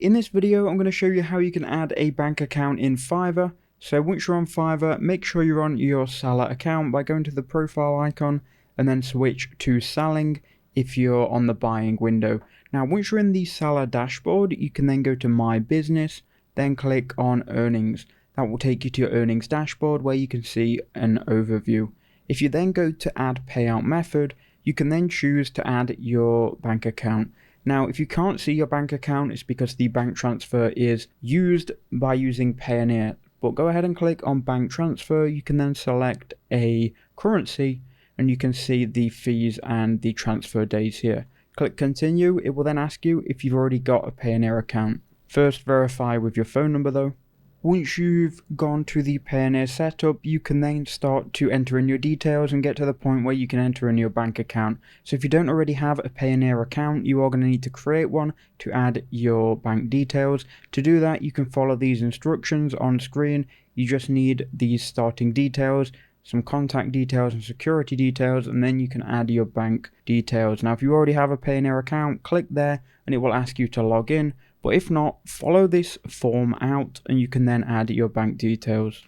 In this video, I'm going to show you how you can add a bank account in Fiverr. So once you're on Fiverr, make sure you're on your seller account by going to the profile icon and then switch to selling if you're on the buying window. Now, once you're in the seller dashboard, you can then go to My Business, then click on Earnings. That will take you to your earnings dashboard where you can see an overview. If you then go to Add Payout Method, you can then choose to add your bank account. Now, if you can't see your bank account, it's because the bank transfer is used by using Payoneer. But go ahead and click on bank transfer. You can then select a currency and you can see the fees and the transfer days here. Click continue. It will then ask you if you've already got a Payoneer account. First, verify with your phone number though. Once you've gone to the Payoneer setup, you can then start to enter in your details and get to the point where you can enter in your bank account. So if you don't already have a Payoneer account, you are going to need to create one to add your bank details. To do that, you can follow these instructions on screen. You just need these starting details, some contact details and security details, and then you can add your bank details. Now, if you already have a Payoneer account, click there and it will ask you to log in. But if not, follow this form out and you can then add your bank details.